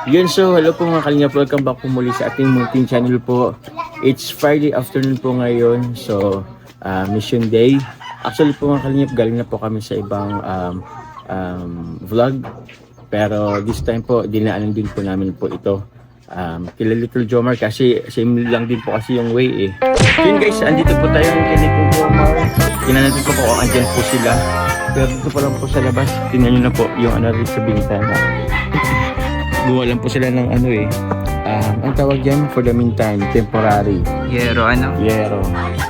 Yun, so hello po mga Kalingap, welcome back po muli sa ating munting channel po. It's Friday afternoon po ngayon, so mission day. Actually po mga Kalingap, galing na po kami sa ibang vlog. Pero this time po, dinaanan din po namin po ito kila Little Jomar kasi same lang din po kasi yung way eh. Yun guys, andito po tayo kay Little Jomar. Tingnan natin po kung andyan po sila. Pero dito pa lang po sa labas, tingnan nyo na po yung ano rin sa bintana. Gawa lang po sila ng ano eh. Ang tawag dyan, for the meantime, temporary. Yero ano? Yero.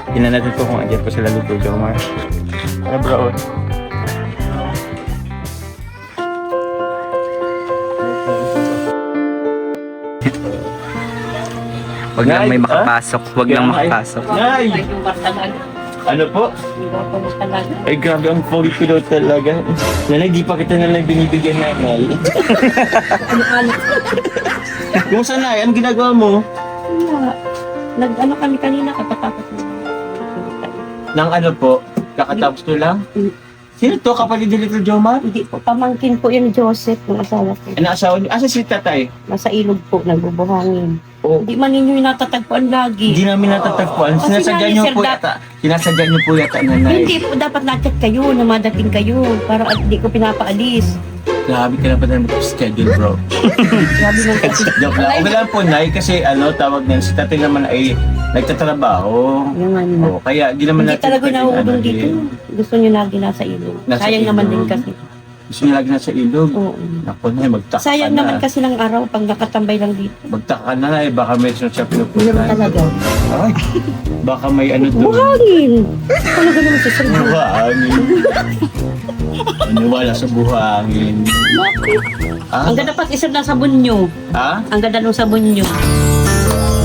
Tingnan natin po kung andyan po sila Little Jomar. Ano bro? Wag lang may makapasok. Wag lang makapasok. Nay! Ano po? Ay grabe, ang pogi ko daw talaga. Nanay, di pa kita nalang binibigyan nanay. Kumusta na? Anong ginagawa mo? Nag-ano kami kanina, katatapos na. Nang ano po? Kakatapos ko lang? Sino to? Kapatid ni Little Jomar? Hindi po, pamangkin po yung Joseph, ng asawa ko. Ano asawa niyo? Asa si tatay? Nasa ilog po, nagbubuhangin. Oh, Hindi man ninyo yung natatagpuan lagi. hindi namin natatagpuan. Kasi Sinasadya nanay, niyo Sir po Dat- yata. Sinasadya niyo po yata nanay. Hindi po, dapat na-check kayo, na madating kayo. Para hindi ko pinapaalis. Grabe ka na ba na mag-schedule bro? Grabe mo kasi. Joke lang. Okay lang po nay kasi ano tawag niyan. Si tatay naman ay nagtatrabaho. Yung ano. Oh, kaya di naman Hindi natin talaga pwedeng nauudong dito. din. Gusto nyo lagi nasa ilog. Nasa Sayang naman ilog. din kasi. Gusto niya lagi nasa ilog. Oo. Naku na, magtaka Sayang na. naman kasi ng araw pag nakatambay lang dito. Magtaka na eh, baka may siya Meron pinupuntahan. talaga. Ay, baka may ano doon. Buhangin! Talaga naman sa sarili. Buhangin. Wala sa buhangin. Ah? Ang ganda pa isip ng sabon nyo. Ha? Ang ganda ng sabon nyo.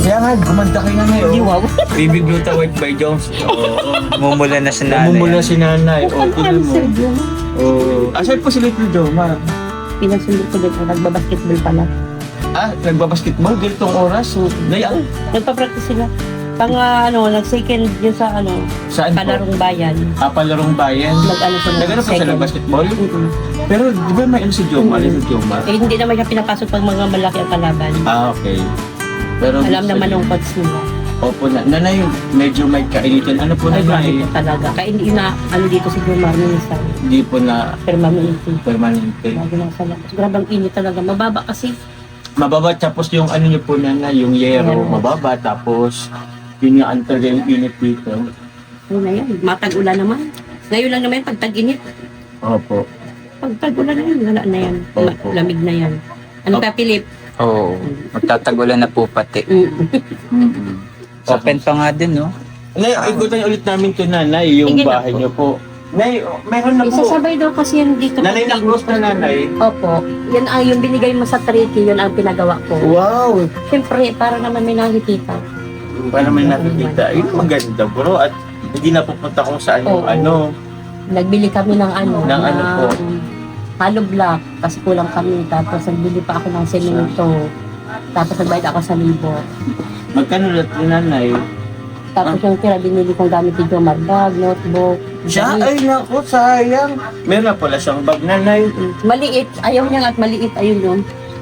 Kaya nga, gumanda kayo na Di ngayon. wow. Baby Gluta White by Jones. Oo. Mumula na si nanay. Namumula si nanay. O, Ang tignan mo. cancer yun. Oo. Asan po si Little Jomar? Pinasundo ko dito, nagbabasketball pala. Nagbabasketball, ganitong oras. Nay, Nagpa-practice sila. Pang nag-second yun sa saan po? palarong bayan. Palarong bayan. Nag-ano sila. Nagano po sa basketball? Mm-mm. Pero di ba may ano si Jomar? Si Jomar? Eh, hindi naman siya pinapasok pag mga malaki ang kalaban. Okay. Pero Alam naman ng coach nila. Opo na. Nanay, medyo may kainitan. Ano po Ay, nanay? grabe po talaga. Kaya hindi na, dito si Jomar minsan. Hindi po na Permanente. permanente. Lagi lang sa labas. Grabe ang init talaga. Mababa kasi. Mababa tapos yung ano niyo po nanay, yung yero, Yero. mababa tapos yun yung talaga yung init dito. Ano na yan? Matag-ulan naman. Ngayon lang naman pag tag-init. Opo. Pag tag-ulan na yan, wala na yan. Opo. Lamig na yan. Ano ka, Philip? Oo. Magtatagulan na po pati. Open pa nga din, no? Nay, ikutan ulit namin to nanay, yung Sige na bahay po. niyo po. Nay, meron na po. Isasabay daw kasi yan dito. Nanay na close na nanay. Opo. Yan ang yung binigay mo sa treaty, yun ang pinagawa ko. Wow! Siyempre, para naman may nakikita. Para may nakikita. Ayun, maganda bro. At hindi na pupunta kung saan yung Oo. ano. Nagbili kami ng Ng ano po? hollow block. Kasi kulang kami. Tapos nagbili pa ako ng semento. Tapos nagbayad ako sa libo. Magkano lahat ni nanay? Tapos yung tira, binili kong gamit ni Jomar, bag, notebook. Siya? damit. Ay, naku, sayang. Meron na pala siyang bag nanay. Maliit. Ayaw niya nga at maliit. Ayun yun.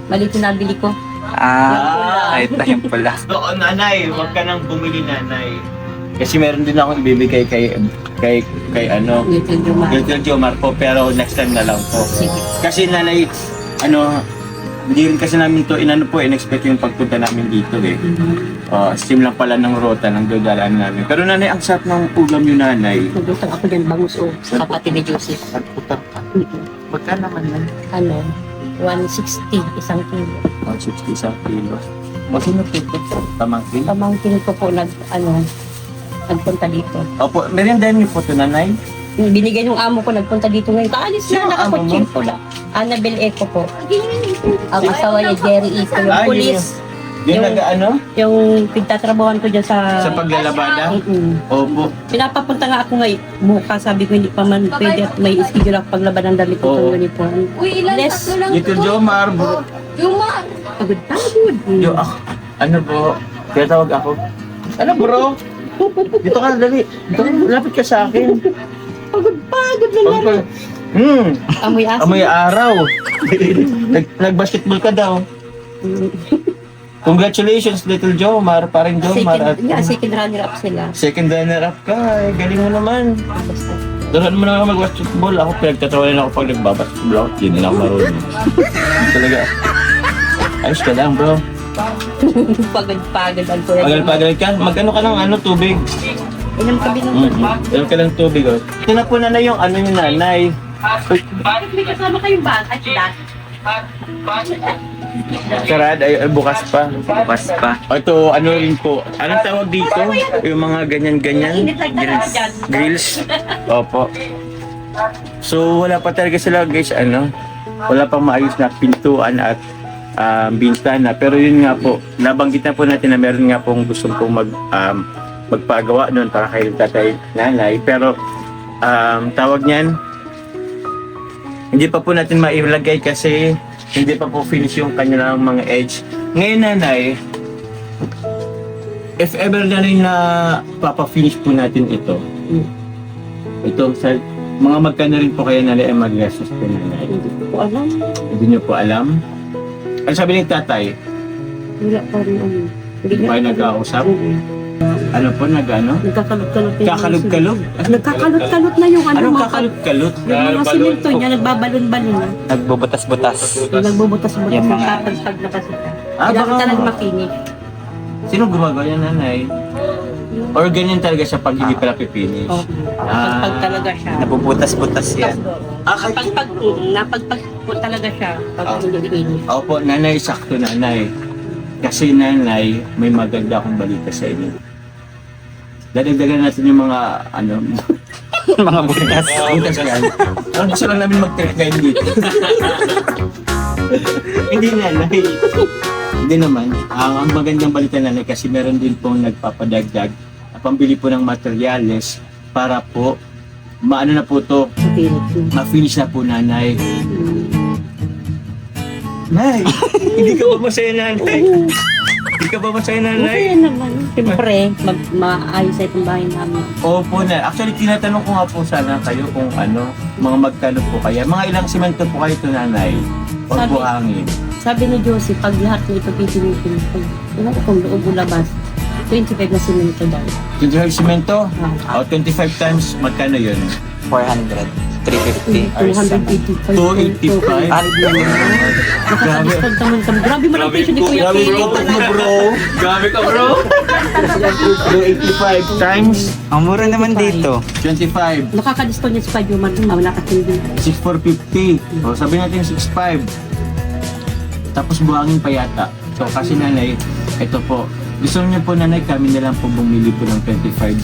Maliit yung nabili ko. Ay, tayo pala. Oo, nanay. Huwag ka nang bumili, nanay. Kasi meron din akong ibibigay kay ano, Little Jomar. Little Jomar po, pero next time na lang po. Sige. Kasi nanay, ano, hindi rin kasi namin to, inano po, in-expect yung pagpunta namin dito eh. Steam lang pala ng rota ng dadalaan namin. Pero nanay, ang sarap ng ulam yung nanay. Nagutang ako dyan, bangus o kapatid ni Joseph. At utang ka. Magka naman yan? Ano, 160, isang kilo. 160 sa kilo. O sino po ito? Pamangkin? Pamangkin ko po nagpunta dito. Opo, merienda niyo po ito, nanay? Binigay ng amo ko, nagpunta dito ngayon. Kaalis Sino na, ang amo nakakotsin mo? ko lang. Annabel Eco po. Ang asawa niya, Jerry Eco, yung Ay, pulis. Yung Yung- nag-ano? Yung pinagtatrabahan ko dyan sa... Sa paglalabada? Opo. Pinapapunta nga ako ngayon. Bukas, sabi ko, hindi pa man pwede at may schedule ako paglabad ng damit ko Oo. ng uniform. Less, Little Jomar, bro. pagod. Yo, ano bro? Kaya tawag ako. Ano bro? Dito ka, dali. Dito ka, lapit ka sa akin. Pagod na lang. Hmm, Amoy asin. amoy araw. Nag-basketball ka daw. Congratulations, little Jomar, paring Jomar. Second runner-up sila. Second runner-up ka. Galing mo naman. Doon mo na ako mag-basketball. Ako pinagtatrawalan ako pag nagbabasketball ako. Hindi na ako marunong. Talaga. Ayos ka lang, bro. Pagod-pagod ang kuya. Pagal-pagal ka. Mag-ano ka ng tubig. Inom kami ng Inom ka ng tubig, oh. Ito na po na yung yung nanay. Bakit may kasama kayong bata? Sarad, ay bukas pa. Bukas pa. O ito, ano rin po. Anong tawag dito? Yung mga ganyan-ganyan. Grills. Opo. So, wala pa talaga sila, guys, wala pang maayos na pintuan at bintana. Pero yun nga po, nabanggit na po natin na meron nga pong gustong pong magpagawa noon para kay tatay nanay. Pero, tawag niyan, hindi pa po natin mailagay kasi hindi pa po finish yung kanilang mga edge. Ngayon, nanay, if ever nanay na papa-finish po natin ito, sa mga magkano rin po kayo nanay ay mag-gastos po nanay? Hindi ko alam. Hindi niyo po alam? Ano sabi ng tatay? Wala pa rin Hindi pa kayo nag-ausap? Ano po, Nagkakalot-kalot na Kakalog-kalog? Nagkakalot-kalot na yung Anong mga kakalot-kalot? yung mga simento niya, nagbabalon-balon na. Nagbubutas-butas. Nagbubutas-butas Yung ng mga- kapag na kasi. Ah, Kailangan baka- talaga makinig. Sino gumagawa yan, nanay? Or ganyan talaga siya pag hindi pala pipinish? Oh, pagpag talaga siya. Nabubutas-butas yan. Napagpag po talaga siya pag hindi finish. Opo, nanay, sakto nanay. Kasi nanay, may maganda akong balita sa inyo. Dadagdagan natin yung mga, Mga butas. butas yan. Ang gusto lang namin mag-trek ngayon dito. Hindi nanay. Hindi naman. Ang magandang balita nanay kasi meron din pong nagpapadagdag na pambili po ng materyales para po, maano na po to, ma-finish na po nanay. Nay, hindi ka ba masaya nanay? Hindi ka ba masaya nanay? Masaya naman. Siyempre, maayos sa itong bahay namin. Opo na. Actually, tinatanong ko nga po sana kayo kung mga magkano po kaya. Mga ilang simento po kayo ito nanay? Or Sabi- buhangin? Sabi ni Josie, pag lahat nito pipilitin, pag kung loob o labas, 25 na simento daw. 25 simento? Ah. O 25 times, magkano yun? 400. 350. 285. 285? Nakakadiskont naman kami. Grabe man ang presyo ni Kuya Philip. bro. Grabe ka bro. 285 times Ang mura naman dito. 25. Nakakadiskont niya si Padyo man. Wala ka hindi. 6,450. O sabi natin 6,500. Tapos buhangin pa yata. So kasi nanay, ito po. Gusto niyo po nanay, kami na lang po bumili po ng 25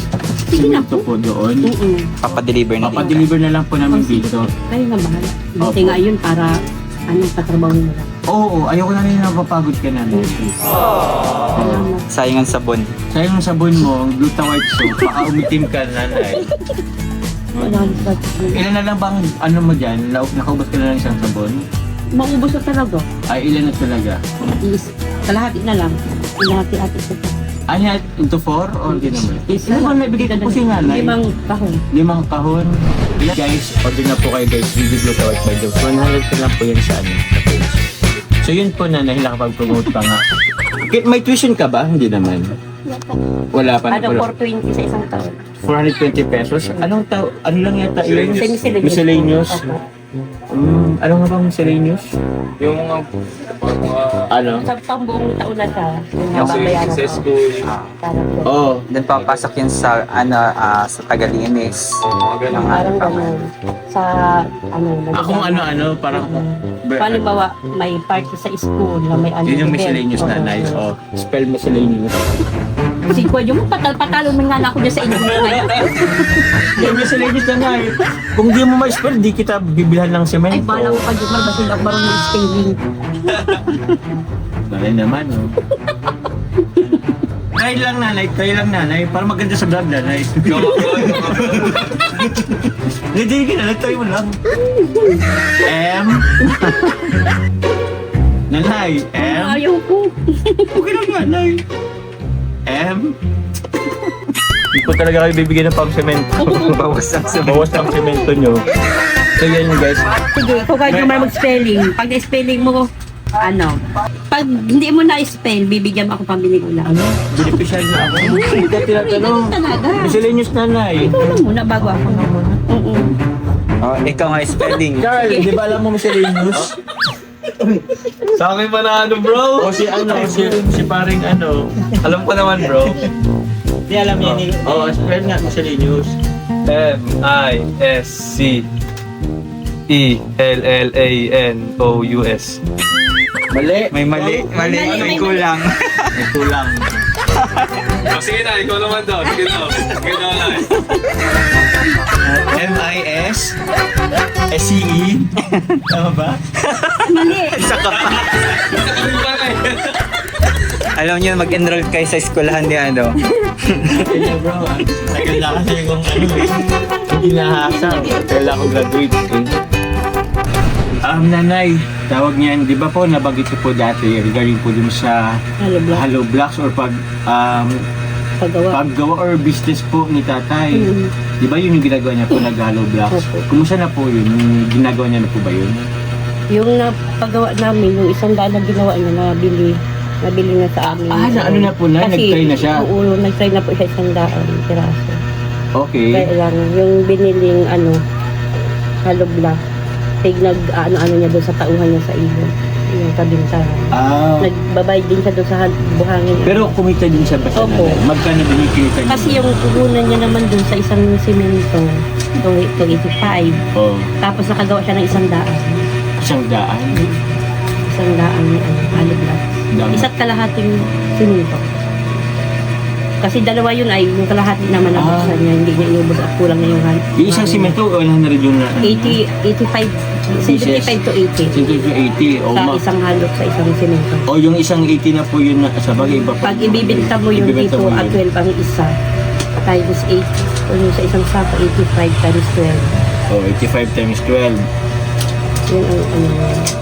Sige na simento po. po doon. Papadeliver na dito. Papadeliver na lang po namin dito. Kayo na bahala. Buti Opo. nga yun para patrabaho mo lang. Oo, ayoko na rin napapagod ka nanay. Salamat. Sayang ang sabon. Sayang ang sabon mo, gluta white soap, baka umitim ka nanay. Salamat. Ilan na lang bang mo dyan? Nakaubos ka na lang isang sabon? Maubos na talaga. Ay, ilan na talaga? Kalahati na lang. Kalahati-hati ko pa. Ano, into 4 or di naman? Isa Ano ba naibigay ko po si nanay? 5 kahon. 5 kahon. Guys, order na po kayo guys. Video gluta white by Dove. 100 ka lang po yan sa sa page. So yun po nanay, nakapag-promote pa nga. May tuition ka ba? Hindi naman. Wala pa. Ano, Wala. 420 sa isang taon. 420 pesos. Ano lang yata yun? Miscellaneous. Miscellaneous. Opo. Ano nga bang miscellaneous? Yung mga Ano? Sa pambuong taon na siya. Yung kasi nababayaran sa ko. school, Parang po. Oo. Doon papasok yun sa sa Tagalinis. mga ganun. Parang ganun. Sa Akong ano, parang... Halimbawa, may party sa school na may ano. Yun yung event. miscellaneous Oo. nanay. Oh, spell miscellaneous. Si Kuya, yung patalo man nga na ako dyan sa inyo ngayon. Yung miscellaneous nanay. Kung di mo ma-spell, di kita bibilhan ng Ay, semento. bala ko pa dyan, marbasin ako marunong spelling. Nanay naman, oh. Try lang nanay, para maganda sa vlog nanay. Hindi ka na, try mo lang. M. Nanay, M. Ayaw ko. Okay lang nanay. M. Hindi po talaga kayo bibigyan ng pang-semento. Bawas ang sabon. Bawas ang semento nyo. So yan guys. Sige, ikaw kahit naman mag-spelling. Pag na-spelling mo, Ano, pag hindi mo na-spell, bibigyan mo ako pambiling ulam. Ano? Beneficial na ako. Hindi ka tinatanong. Talaga. Miscellaneous nanay. Ikaw lang muna bago ako. Oo. Oh, ikaw nga spelling. Carl, di ba alam mo miscellaneous? Sa akin pa na ano, bro? O si ano, si paring ano. Alam ko naman, bro. Di alam niya ni... Oo, spell nga miscellaneous. MISCELLANOUS. Mali. May mali. Mali. May kulang. May kulang. Oh, sige na, ikaw naman daw. Sige daw. Sige daw na. MIS SCE. Tama ba? Mali. Isa ka pa. Ano ba na eh? Alam niyo, mag-enroll kayo sa eskwelahan ni ano. Kaya bro, tagal na kasi kung ano eh. Hindi nahasa. Kailan ako graduate eh. Nanay, tawag niyan, di ba po nabanggit ko po dati regarding po dun sa Hello, Black. Hello Blocks or Paggawa. paggawa or business po ni tatay. Di ba yun yung ginagawa niya po nag-Hello Blocks? Opo. Kumusta na po yun? Yung ginagawa niya na po ba yun? Yung napagawa namin, yung 100 na ginawa niya, nabili na sa amin. Na ano na po na? Kasi, Nag-try na siya? Oo, nag-try na po siya 100 piraso. Okay. Kaya lang, yung biniling hollow block, ano niya doon sa tauhan niya sa ibon. Yung kabintahan. Nagbabayad din siya doon sa buhangin. Pero kumita din siya ba sa Opo. nanay? Magkano din yung kinita niya? Kasi yung puhunan niya naman doon sa isang simento, itong 85. Oh, Tapos nakagawa siya ng 100. 100. 100 hollow block. Dami. Isa't kalahating simento. Kasi dalawa yun ay yung kalahati naman ang buksan niya, hindi niya inubos at kulang na yung Yung isang simento, wala na rin yung 85, 75 to 80. 80. O, Sa isang halok sa isang simento. o yung isang 80 na po yun na sa bagay iba pa. Pag ibibenta mo yung Ibibenta dito mo at yun. 12 ang isa, times 8, o yung sa isang sako, 85 times 12. Oh, 85 times 12. Yun ang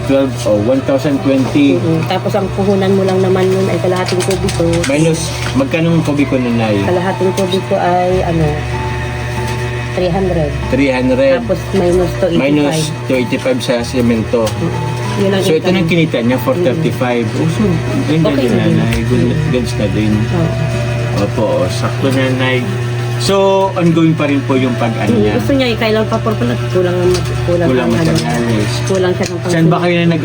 12, oh, 1,020. Tapos ang puhunan mo lang naman nun ay kalahating kubiko. Minus, magkano ang kubiko na nay? Kalahating kubiko ay 300. 300. Tapos minus to 85. Minus 285 sa semento. Yun ang So ito nang kinita niya, 435. Oh, so, ganda Okay din na din. nanay. Goods na din. Oo. Opo, oh, sakto nanay. So, ongoing pa rin po yung pag-ano niya. Gusto niya, kailan pa po pala, kulang Kulang ang materials. kulang siya ng Saan ba kayo na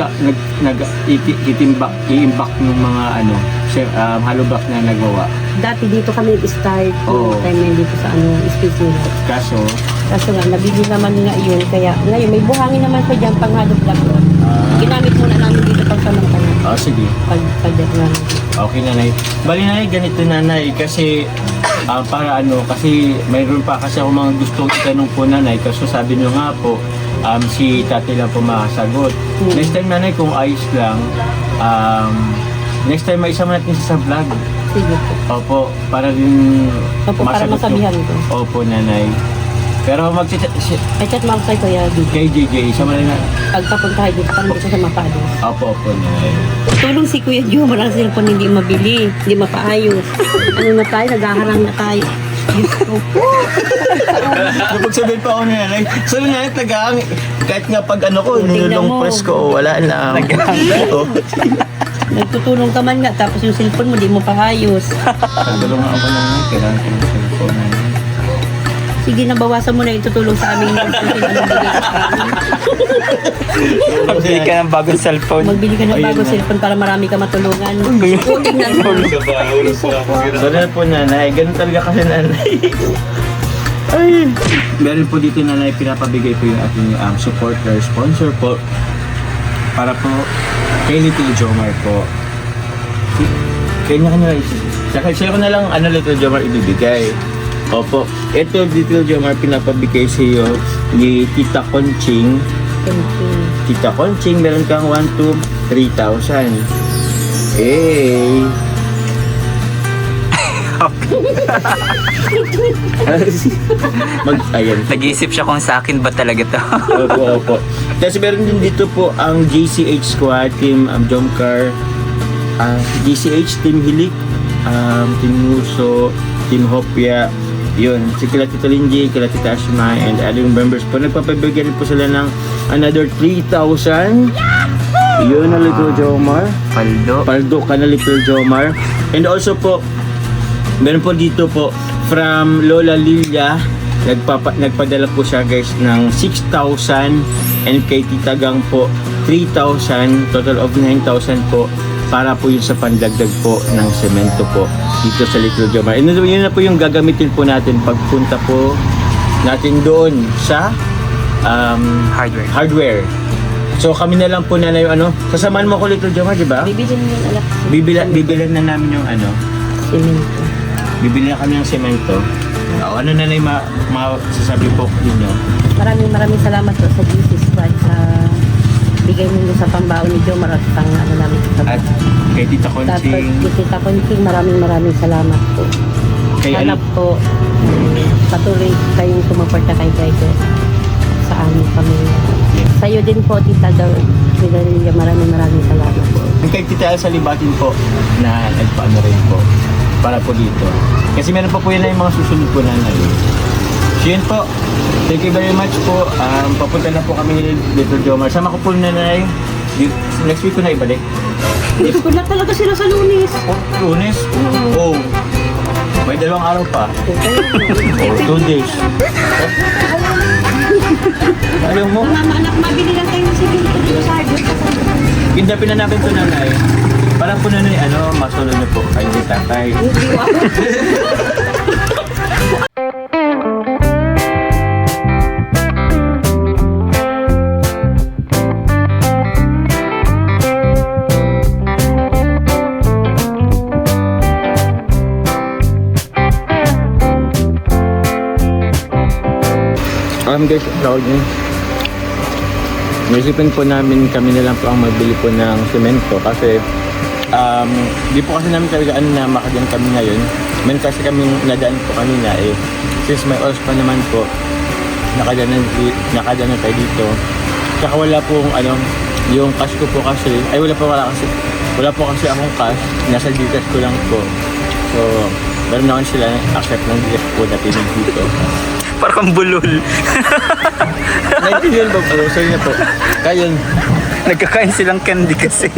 i-imbak ng mga halubak na nagawa? Dati dito kami start Oo. time na dito sa space nila. Kaso, Kaso nga, nabili naman nga yun. Kaya ngayon, may buhangin naman siya dyan pang halog lang. Ginamit muna namin dito pang samantala. sige. Pag-pagdat namin. Okay nanay. Bali nanay, ganito nanay kasi kasi mayroon pa kasi ako mga gustong itanong po nanay kasi sabi nyo nga po si tatay lang po makasagot. Next time nanay kung ayos lang next time maisama natin siya sa vlog. Sige po. Opo, para din Opo, para masagot masabihan yung- ko. Opo nanay. Pero Ay, chat mo ako kay Kuya Di. kay JJ, sama na Pagpapunta kayo dito, parang dito sa mapaayos. opo nanay. Tulong si Kuya Diyo, marang cellphone hindi mabili, hindi mapaayos. Ano na tayo, naghaharang na tayo. Diyos ko. Napagsabihin pa ako ni nanay. Sabi nanay, kahit nga pag ko, Tingnan nilong mo. press ko, wala na. Oo. Nagtutulong ka man nga, tapos yung cellphone mo, di mo paayos. Tulungan ako nanay, kailangan ko ng cellphone nanay. Sige, nabawasan mo na yung tutulong sa aming Magbili ka ng bagong cellphone. Magbili ka ng Ayun bagong na. cellphone para marami ka matulungan. Tingnan mo. Ulo ba? Ulo ba? So na po nanay, ganun talaga kasi nanay. Ay. Meron po dito nanay, pinapabigay po yung ating supporter, sponsor po. Para po kay Little Jomar po. Kanya-kanya. Sila ko na lang Little Jomar ibibigay. Opo. Ito Little Jomar pinapabigay sa iyo ni Tita Conching. Tita Conching, meron kang 1, 2, 3,000. Hey! Ayan. Nag-iisip siya kung sa akin ba talaga to. Opo. Kasi meron din dito po ang GCH Squad, Team Jomcar, GCH, Team Hilik, Team Muso, Team Hopia, yun, si Kila Tito Linji, Kila Tita Ashma, and other members po. Nagpapabigyan po sila ng another 3,000. Yun na Little Jomar. Paldo ka na Little Jomar. And also po, meron po dito po from Lola Lilia, nagpadala po siya guys ng 6,000 and kay Tita Gang po 3,000, total of 9,000 po para po yun sa pandagdag po ng semento po dito sa Little Jomar. And yun na po yung gagamitin po natin pagpunta po natin doon sa hardware. So kami na lang po na yung sasamahan mo ko Little Jomar, di ba? Bibilin mo yung alak. Bibilan na namin yung Semento. bibili na kami ng semento. Ano na yung masasabi po ninyo? Maraming salamat po sa GC Squad sa bigay ninyo sa pambaon ni Jomar at pang namin sa At kay Tita Tapos Conching, kay Tita Conching, maraming salamat po. kay Sana po patuloy kayong sumuporta kay Gregor sa aming pamilya. Sa iyo din po, Tita Lilia, maraming salamat po. kay Tita Elsa Libatin po na nagpaano rin po para po dito. Kasi meron pa po yan na yung mga susunod po na So yun po. Thank you very much po. Papunta na po kami ni Little Jomar. Sama ko po na next week ko na ibalik. Hindi ko na talaga sila sa Lunes. Lunes? Oh. May 2 araw pa. 2 days. Alam mo? Mama, anak, mabili lang tayo ng semento dito sa hardware. Gindapin na namin ito nanay. Parang po nanay, masunod na po kayo ni tatay. Guys, proud nyo. Naisipin po namin kami na lang po ang magbili po ng semento kasi di po kasi namin talaga na makadyan kami ngayon. Meron kasi kami nadaan po kanina since may oras pa naman po nakadaan na tayo dito. Saka wala pong yung cash ko po kasi wala po kasi akong cash, nasa Gcash ko lang po. So meron naman sila accept ng Gcash po na pinag dito. Parang bulol. Naintindihan ba po? Sorry na po. Kaya Nagkakain silang candy kasi.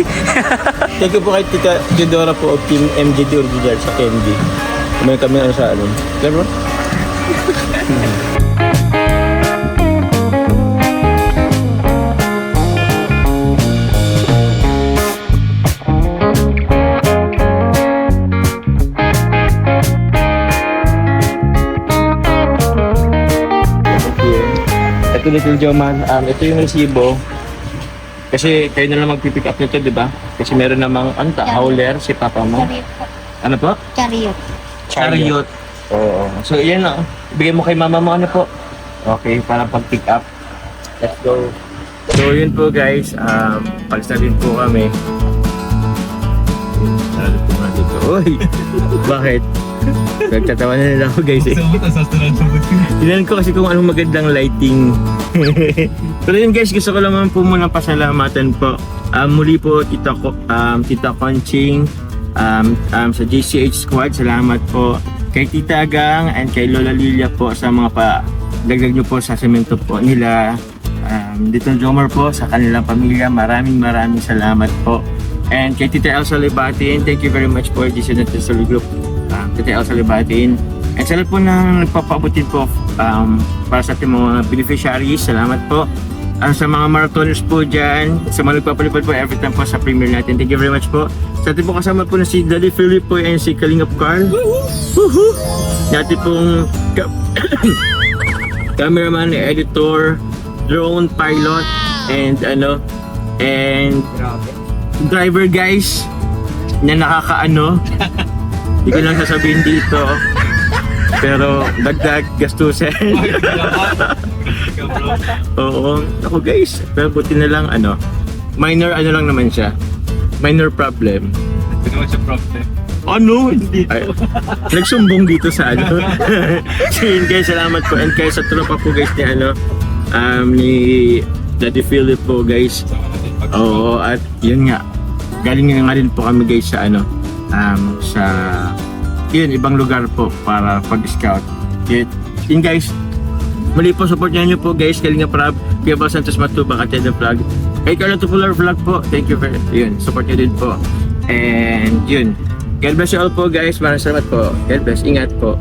thank you po kay Tita Jodora po of Team MJD Original sa candy. Kumain kami sa Clever? Ito Little Jomar, ito yung resibo. Kasi kayo na lang magpipick up nito, di ba? Kasi meron namang hauler si papa mo. Ano po? Chariot. Oo. So yan na. Bigay mo kay mama mo po. Okay, para pag-pick up. Let's go. So yun po guys, palis na din po kami. Sarado po nga dito. Uy! Bakit? Nagtatawa na nila ako guys Tignan ko kasi kung anong magandang lighting. Pero yun guys, gusto ko naman po muna pasalamatan po. Muli po Tita Conching, sa JCH Squad, salamat po. Kay Tita Gang and kay Lola Lilia po sa mga dagdag nyo po sa semento po nila. Little Jomar po sa kanilang pamilya, maraming salamat po. And kay Tita Elsa Libatin, thank you very much for this Netesoli Group. Tita Elsa Libatin. And sa lahat po na nagpapaabutin po para sa ating mga beneficiaries, salamat po. Sa mga marathoners po dyan, sa mga nagpapalipad po every time po sa premiere natin, thank you very much po. Sa ating po kasama po na si Daddy Philip po and si Kalingap Carl. Natin pong cameraman, editor, drone pilot, and driver guys na hindi ko lang sasabihin dito pero dagdag gastusin. Oo, ako guys, pero buti na lang minor lang naman siya, minor problem. Hindi naman siya problem. Hindi. Ay, nagsumbong dito sa So yun guys, salamat po. And kaya sa tropa po guys ni Daddy Philip po guys. Oo, at yun nga, galing nga rin po kami guys sa sa ibang lugar po para pag-scout. Yun guys, muli po support nyo po guys, Kalinga Prab, Kuya Bal Santos Matubang at Ted Vlog. Kay Carlo Tupular Vlog po, thank you very yun, support nyo din po. And yun, God bless you all po guys, maraming salamat po. God bless, ingat po.